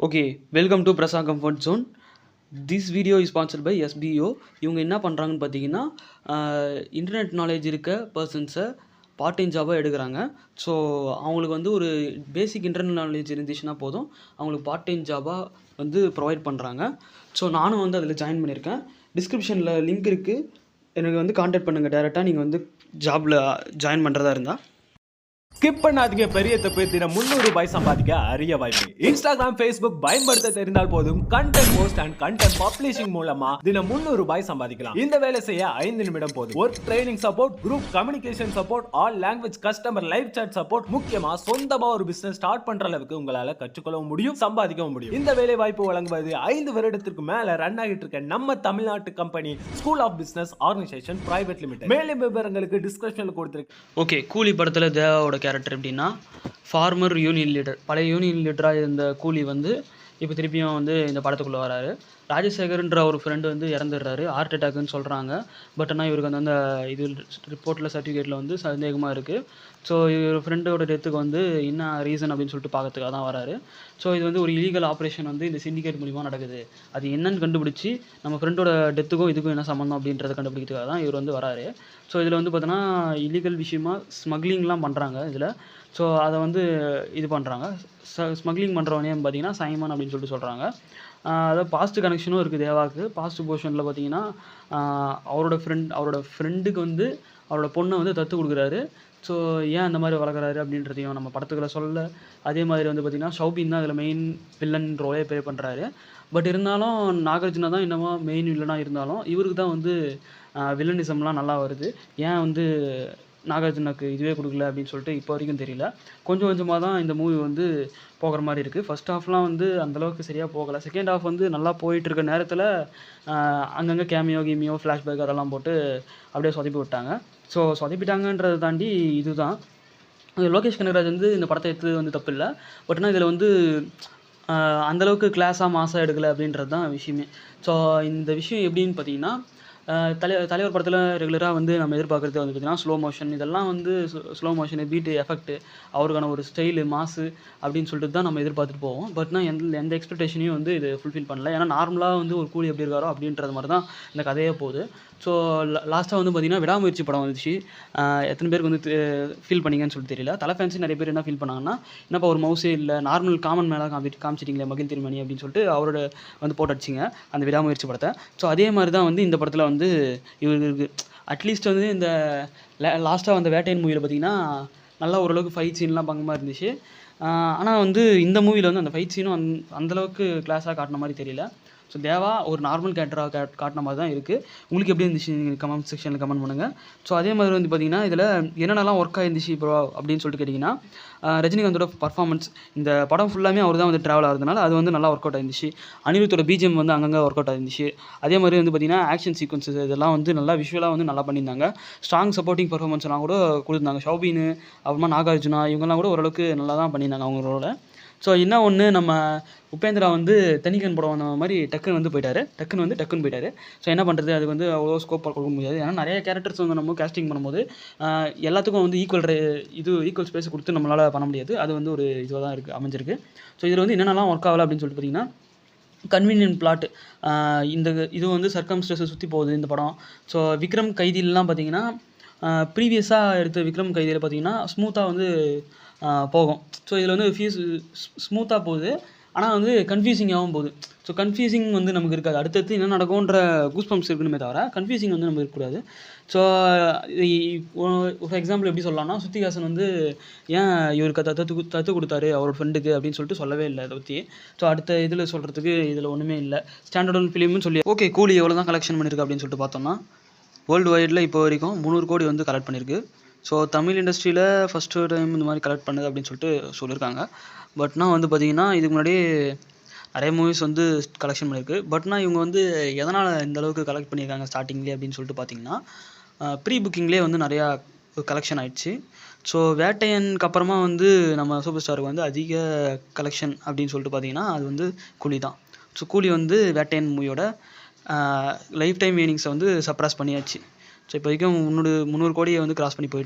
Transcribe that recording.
Okay, welcome to Prasa comfort zone. This video is sponsored by SPO. இவங்க என்ன பண்ணுறாங்கன்னு பார்த்தீங்கன்னா, இன்டர்நெட் நாலேஜ் இருக்க பர்சன்ஸை பார்ட் டைம் ஜாபாக எடுக்கிறாங்க. ஸோ அவங்களுக்கு வந்து ஒரு பேசிக் இன்டர்நெட் நாலேஜ் இருந்துச்சுன்னா போதும், அவங்களுக்கு பார்ட் டைம் ஜாபாக வந்து ப்ரொவைட் பண்ணுறாங்க. ஸோ நானும் வந்து அதில் ஜாயின் பண்ணியிருக்கேன். டிஸ்கிரிப்ஷனில் லிங்க் இருக்குது, எனக்கு வந்து கான்டாக்ட் பண்ணுங்கள் டேரெக்டாக நீங்கள் வந்து ஜாபில் ஜாயின் பண்ணுறதா இருந்தால். ஸ்கிப் பண்ணாதீங்க, பெரிய தப்பு. தினம் 300 ரூபாய் சம்பாதிக்க அரிய வாய்ப்பு. இன்ஸ்டாகிராம், ஃபேஸ்புக் பயன்படுத்த தெரிந்தால் போதும், content post and content publishing மூலமா தினம் 300 ரூபாய் சம்பாதிக்கலாம். இந்த வேலை செய்ய 5 நிமிடம் போதும். Work training support, group communication support, all language customer live chat support, முக்கியமா சொந்தமா ஒரு பிசினஸ் ஸ்டார்ட் பண்ற அளவுக்கு உங்களால கற்றுக்கொள்ளவும் முடியும், சம்பாதிக்கவும் முடியும். இந்த வேலை வாய்ப்பு வழங்குவது 5 வருடத்திற்கு மேல ரன் ஆகிட்டு இருக்க நம்ம தமிழ்நாட்டு company school of business organisation private limited. மேலும் விவரங்களுக்கு டிஸ்கிரிப்ஷன்ல கொடுத்திருக்கேன். ஓகே, கூலி படத்தில் தேவாவோட கேரக்டர் எப்படின்னா, ஃபார்மர் யூனியன் லீடர், பழைய யூனியன் லீடராக இருந்த கூலி வந்து இப்போ திருப்பியும் வந்து இந்த படத்துக்குள்ளே வராரு. ராஜசேகர்ன்ற ஒரு ஃப்ரெண்டு வந்து இறந்துடுறாரு, ஹார்ட் அட்டாக்குன்னு சொல்கிறாங்க. பட் ஆனால் இவருக்கு வந்து அந்த இது ரிப்போர்ட்டில் சர்டிஃபிகேட்டில் வந்து சந்தேகமாக இருக்குது. ஸோ இவர் ஃப்ரெண்டோட டெத்துக்கு வந்து என்ன ரீசன் அப்படின்னு சொல்லிட்டு பார்க்கறதுக்காக தான் வராரு. ஸோ இது வந்து ஒரு இல்லீகல் ஆப்ரேஷன் வந்து இந்த சிண்டிகேட் மூலிமா நடக்குது, அது என்னன்னு கண்டுபிடிச்சி நம்ம ஃப்ரெண்டோட டெத்துக்கும் இதுக்கும் என்ன சம்மந்தம் அப்படின்றத கண்டுபிடிக்கிறதுக்காக தான் இவர் வந்து வராரு. ஸோ இதில் வந்து பார்த்தோன்னா இல்லீகல் விஷயமா ஸ்மக்லிங்லாம் பண்ணுறாங்க இதில். ஸோ அதை வந்து இது பண்ணுறாங்க. ஸ்மக்லிங் பண்ணுறவனே பார்த்தீங்கன்னா சைமன் அப்படின்னு சொல்லிட்டு சொல்கிறாங்க. அதாவது பாஸ்ட் கனெக்ஷனும் இருக்குது தேவாவுக்கு. பாஸ்ட் போர்ஷனில் பார்த்தீங்கன்னா அவரோட ஃப்ரெண்டுக்கு வந்து அவரோட பொண்ணை வந்து தத்து கொடுக்குறாரு. ஸோ ஏன் அந்த மாதிரி வளர்க்குறாரு அப்படின்றதையும் நம்ம படத்துக்குள்ள சொல்ல. அதே மாதிரி வந்து பார்த்திங்கன்னா ஷௌபின் தான் அதில் மெயின் வில்லன் ரோலே ப்ளே பண்ணுறாரு. பட் இருந்தாலும் நாகார்ஜுனா தான் என்னமோ மெயின் வில்லனாக இருந்தாலும் இவருக்கு தான் வந்து வில்லனிசம்லாம் நல்லா வருது. ஏன் வந்து நாகார்ஜுனாக்கு இதுவே கொடுக்கல அப்படின்னு சொல்லிட்டு இப்போ வரைக்கும் தெரியல. கொஞ்சம் கொஞ்சமாக தான் இந்த மூவி வந்து போகிற மாதிரி இருக்குது. ஃபர்ஸ்ட் ஹாஃப்லாம் வந்து அந்தளவுக்கு சரியாக போகலை. செகண்ட் ஹாஃப் வந்து நல்லா போயிட்டுருக்க நேரத்தில் அங்கங்கே கேமியோ கீமியோ ஃப்ளாஷ்பேக் அதெல்லாம் போட்டு அப்படியே சொதப்பி விட்டாங்க. ஸோ சொதப்பிட்டாங்கன்றதை தாண்டி இதுதான் லோகேஷ் கனகராஜ் வந்து இந்த படத்தை எடுத்து வந்து தப்பு இல்லை. பட் ஆனால் இதில் வந்து அந்தளவுக்கு கிளாஸாக மாசாக எடுக்கலை அப்படின்றது தான் விஷயமே. ஸோ இந்த விஷயம் எப்படின்னு பார்த்தீங்கன்னா, தலைவர் படத்தில் ரெகுலராக வந்து நம்ம எதிர்பார்க்குறது வந்து பார்த்திங்கன்னா ஸ்லோ மோஷன், இதெல்லாம் வந்து ஸ்லோ மோஷனு, பீட்டு, எஃபெக்ட்டு, அவருக்கான ஒரு ஸ்டைலு, மாசு அப்படின்னு சொல்லிட்டு தான் நம்ம எதிர்பார்த்துட்டு போவோம். பட்னா எந்த எக்ஸ்பெக்டேஷனையும் வந்து இது ஃபுல்ஃபில் பண்ணல. ஏன்னா நார்மலாக வந்து ஒரு கூலி எப்படி இருக்காரோ அப்படின்றது மாதிரி தான் இந்த கதையே போகுது. ஸோ லாஸ்ட்டாக வந்து பார்த்திங்கன்னா விடாமுயற்சி படம் வந்துச்சு. எத்தனை பேருக்கு வந்து ஃபீல் பண்ணிங்கன்னு சொல்லிட்டு தெரியல. தலை ஃபேன்ஸு நிறைய பேர் என்ன ஃபீல் பண்ணாங்கன்னா, என்னப்பா ஒரு மவுஸே இல்லை, நார்மல் காமன் மேலே காமிச்சிட்டிங்களே மகிழ் திருமணி அப்படின்னு சொல்லிட்டு அவரோட வந்து போட்டு அடிச்சிங்க அந்த விடாமுயற்சி படத்தை. ஸோ அதே மாதிரி தான் வந்து இந்த படத்தில் வந்து இவருக்கு அட்லீஸ்ட் வந்து இந்த லாஸ்ட்டாக வந்த வேட்டையன் மூவியில் பார்த்திங்கன்னா நல்லா ஓரளவுக்கு ஃபைட் சீன்லாம் பங்கமாக இருந்துச்சு. ஆனால் வந்து இந்த மூவியில் வந்து அந்த ஃபைட் சீனும் அந்தளவுக்கு கிளாஸாக காட்டின மாதிரி தெரியல. ஸோ தேவா ஒரு நார்மல் கேரக்டராக காட்டின மாதிரி தான் இருக்குது. உங்களுக்கு எப்படி இருந்துச்சு நீங்கள் கமெண்ட் செக்ஷனில் கமெண்ட் பண்ணுங்கள். ஸோ அதே மாதிரி வந்து பார்த்திங்கன்னா இதில் என்னென்னலாம் ஒர்க் ஆகிருந்துச்சு ப்ரோ அப்படின்னு சொல்லிட்டு கேட்டிங்கன்னா, ரஜினிகாந்தோட பர்ஃபார்மன்ஸ் இந்த படம் ஃபுல்லாமே அவர் தான் வந்து ட்ராவல் ஆகிறதுனால அது வந்து நல்லா ஒர்க் அவுட் ஆயிருந்துச்சு. அனிருத்தோட பிஜிஎம் வந்து அங்கங்கே ஒர்க் அவுட் ஆயிருந்துச்சு. அதே மாதிரி வந்து பார்த்திங்கன்னா ஆக்ஷன் சீக்வன்ஸஸ் இதெல்லாம் வந்து நல்லா விஷுவலாக வந்து நல்லா பண்ணியிருந்தாங்க. ஸ்ட்ராங் சப்போர்ட்டிங் பர்ஃபார்மன்ஸ்லாம் கூட கொடுத்துருந்தாங்க. ஷௌபின், அப்புறமா நாகார்ஜுனா இவங்கெல்லாம் கூட ஓரளவுக்கு நல்லா தான் பண்ணியிருந்தாங்க அவங்களோட. ஸோ என்ன ஒன்று, நம்ம உபேந்திரா வந்து தனிக்கன் படம் வந்த மாதிரி டக்குன்னு போயிட்டார். ஸோ என்ன பண்ணுறது, அதுக்கு வந்து அவ்வளோ ஸ்கோப் கொடுக்க முடியாது. ஏன்னா நிறைய கேரக்டர்ஸ் வந்து நம்ம கேஸ்டிங் பண்ணும்போது எல்லாத்துக்கும் வந்து ஈக்குவல் ஸ்பேஸ் கொடுத்து நம்மளால் பண்ண முடியாது. அது வந்து ஒரு இதுவாக தான் அமைஞ்சிருக்கு. ஸோ இதில் வந்து என்னென்னலாம் ஒர்க் ஆகலை அப்படின்னு சொல்லிட்டு பார்த்திங்கன்னா, கன்வீனியன்ட் பிளாட், இந்த இது வந்து சர்க்கம்ஸ்டன்ஸை சுற்றி போகுது இந்த படம். ஸோ விக்ரம் கைதிலெலாம் பார்த்திங்கன்னா ப்ரீவியஸாக எடுத்த விக்ரம் கைதியில் பார்த்திங்கன்னா ஸ்மூத்தாக வந்து போகும். ஸோ இதில் வந்து ஸ்மூத்தாக போகுது, ஆனால் வந்து கன்ஃபியூசிங்காகவும் போகுது. ஸோ கன்ஃபியூசிங் வந்து நமக்கு இருக்காது, அடுத்தடுத்து என்ன நடக்கும்ன்ற கூஸ்பம்ப்ஸ் இருக்கணுமே தவிர கன்ஃபியூசிங் வந்து நமக்கு இருக்கக்கூடாது. ஸோ ஒரு எக்ஸாம்பிள் எப்படி சொல்லலாம்னா, ஸ்ருதிஹாசன் வந்து ஏன் இவருக்கு தத்து கொடுத்தாரு அவரோட ஃப்ரெண்டுக்கு அப்படின்னு சொல்லிட்டு சொல்லவே இல்லை அதை பற்றி. ஸோ அடுத்த இதில் சொல்கிறதுக்கு இதில் ஒன்றுமே இல்லை. ஸ்டாண்டர்ட் ஃபிலிம்னு சொல்லி ஓகே, கூலி எவ்வளோ தான் கலெக்ஷன் பண்ணியிருக்கு அப்படின்னு சொல்லிட்டு பார்த்தோம்னா, வேர்ல்டு வைடில் இப்போ வரைக்கும் 300 கோடி வந்து கலெக்ட் பண்ணியிருக்கு. ஸோ தமிழ் இண்டஸ்ட்ரியில் ஃபஸ்ட்டு டைம் இந்த மாதிரி கலெக்ட் பண்ணுது அப்படின்னு சொல்லிட்டு சொல்லியிருக்காங்க. பட்னா வந்து பார்த்திங்கன்னா இதுக்கு முன்னாடி நிறைய மூவிஸ் வந்து கலெக்ஷன் பண்ணியிருக்கு. பட்னா இவங்க வந்து எதனால் இந்த அளவுக்கு கலெக்ட் பண்ணியிருக்காங்க ஸ்டார்டிங்லேயே அப்படின்னு சொல்லிட்டு பார்த்திங்கன்னா, ப்ரீ புக்கிங்லேயே வந்து நிறையா கலெக்ஷன் ஆயிடுச்சு. ஸோ வேட்டையனுக்கு அப்புறமா வந்து நம்ம சூப்பர் ஸ்டாருக்கு வந்து அதிக கலெக்ஷன் அப்படின்னு சொல்லிட்டு பார்த்திங்கன்னா அது வந்து கூலி தான். ஸோ கூலி வந்து வேட்டையன் மூவியோட லைஃப் டைம் ஏர்னிங்ஸை வந்து சப்ராஸ் பண்ணியாச்சு. ஸோ இப்போ வரைக்கும் 300 கோடியை வந்து கிராஸ் பண்ணி போயிட்டு